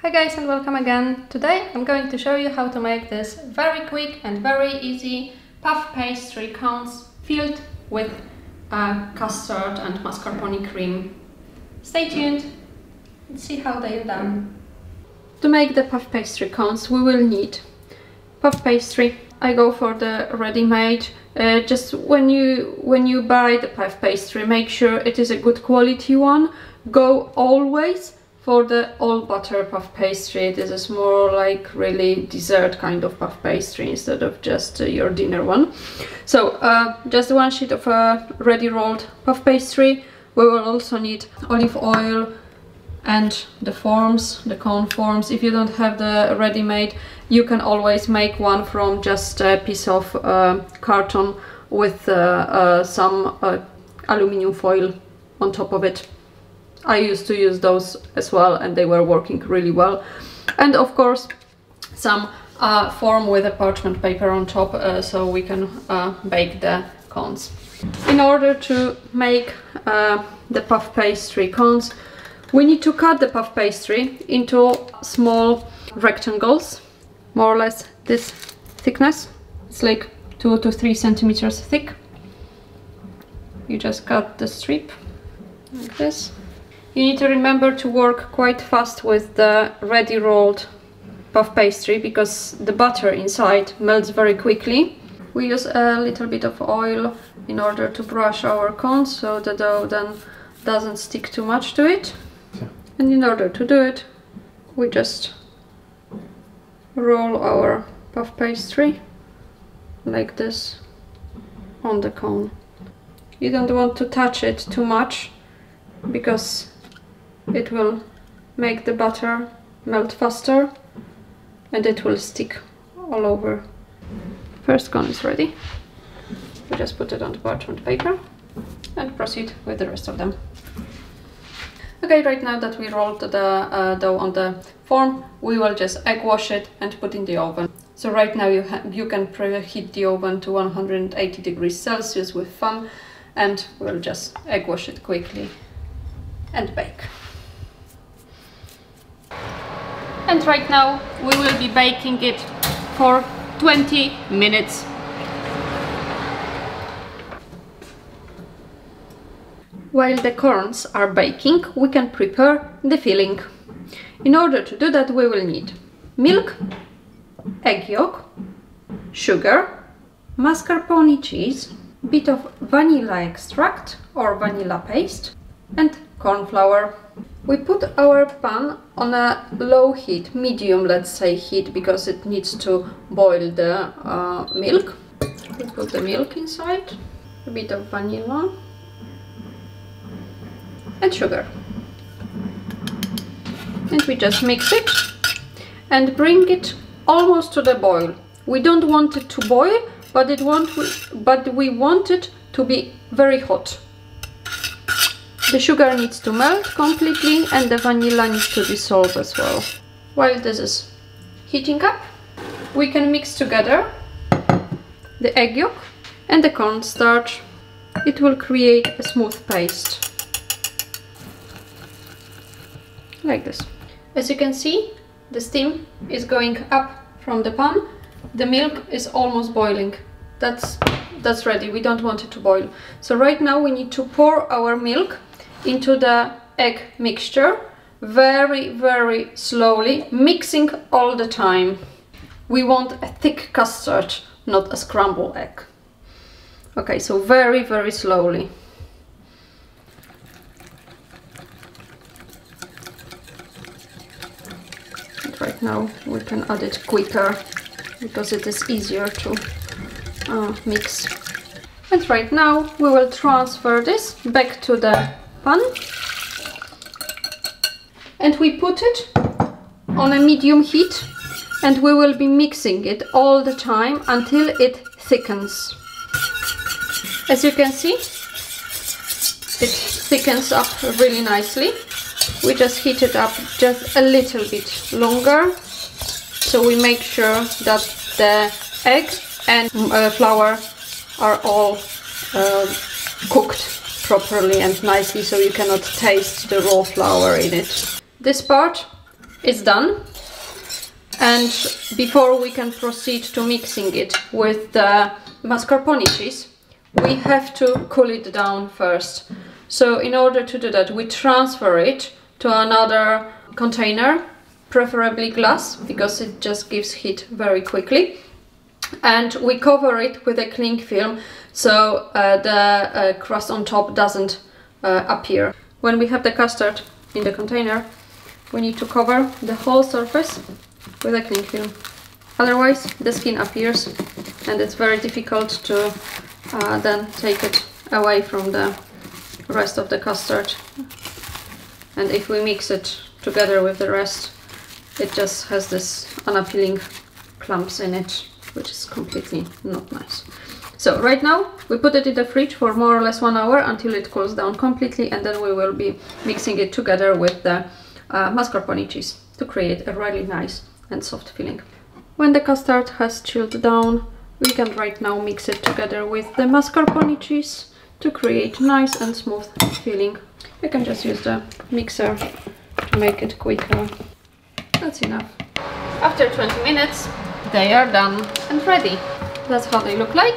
Hi guys and welcome again. Today I'm going to show you how to make this very quick and very easy puff pastry cones filled with custard and mascarpone cream. Stay tuned and see how they're done. To make the puff pastry cones we will need puff pastry. I go for the ready-made. Just when you buy the puff pastry, make sure it is a good quality one. Go always for the all butter puff pastry. This is more like really dessert kind of puff pastry instead of just your dinner one. So just one sheet of ready rolled puff pastry. We will also need olive oil and the forms, the cone forms. If you don't have the ready-made, you can always make one from just a piece of carton with some aluminum foil on top of it. I used to use those as well and they were working really well. And of course some form with a parchment paper on top so we can bake the cones. In order to make the puff pastry cones, we need to cut the puff pastry into small rectangles, more or less this thickness. It's like 2 to 3 centimeters thick. You just cut the strip like this. You need to remember to work quite fast with the ready rolled puff pastry because the butter inside melts very quickly. We use a little bit of oil in order to brush our cones so the dough then doesn't stick too much to it. And in order to do it, we just roll our puff pastry like this on the cone. You don't want to touch it too much because it will make the butter melt faster and it will stick all over. First cone is ready. We just put it on the parchment paper and proceed with the rest of them. Okay, right now that we rolled the dough on the form, we will just egg wash it and put in the oven. So right now you can preheat the oven to 180 degrees Celsius with fan and we'll just egg wash it quickly and bake. And right now we will be baking it for 20 minutes. While the corns are baking, we can prepare the filling. In order to do that, we will need milk, egg yolk, sugar, mascarpone cheese, bit of vanilla extract or vanilla paste, and corn flour. We put our pan on a low heat, medium let's say heat, because it needs to boil the milk. We put the milk inside, a bit of vanilla and sugar. And we just mix it and bring it almost to the boil. We don't want it to boil, but we want it to be very hot. The sugar needs to melt completely and the vanilla needs to dissolve as well. While this is heating up, we can mix together the egg yolk and the cornstarch. It will create a smooth paste. Like this. As you can see, the steam is going up from the pan. The milk is almost boiling. That's ready. We don't want it to boil. So right now we need to pour our milk into the egg mixture very, very slowly, mixing all the time. We want a thick custard, not a scrambled egg. Okay, so very, very slowly. And right now we can add it quicker because it is easier to mix. And right now we will transfer this back to the pan and we put it on a medium heat and we will be mixing it all the time until it thickens. As you can see, it thickens up really nicely. We just heat it up just a little bit longer so we make sure that the egg and flour are all cooked properly and nicely, so you cannot taste the raw flour in it. This part is done. And before we can proceed to mixing it with the mascarpone cheese, we have to cool it down first. So in order to do that, we transfer it to another container, preferably glass, because it just gives heat very quickly. And we cover it with a cling film, so the crust on top doesn't appear. When we have the custard in the container, we need to cover the whole surface with a cling film. Otherwise the skin appears and it's very difficult to then take it away from the rest of the custard. And if we mix it together with the rest, it just has this unappealing clumps in it, which is completely not nice. So right now we put it in the fridge for more or less 1 hour until it cools down completely, and then we will be mixing it together with the mascarpone cheese to create a really nice and soft filling. When the custard has chilled down, we can right now mix it together with the mascarpone cheese to create nice and smooth filling. You can just use the mixer to make it quicker. That's enough. After 20 minutes, they are done and ready. That's how they look like.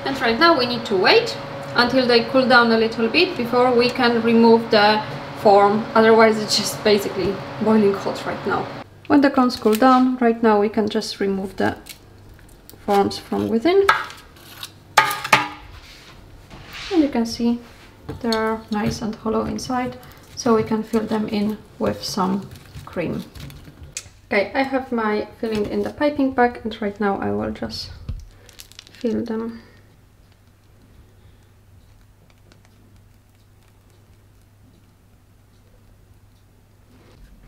And right now we need to wait until they cool down a little bit before we can remove the form. Otherwise it's just basically boiling hot right now. When the cones cool down, right now we can just remove the forms from within. And you can see they're nice and hollow inside, so we can fill them in with some cream. Okay, I have my filling in the piping bag, and right now I will just fill them.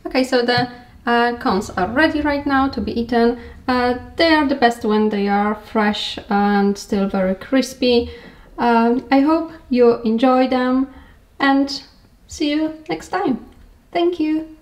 Okay, so the cones are ready right now to be eaten. They are the best when they are fresh and still very crispy. I hope you enjoy them and see you next time. Thank you!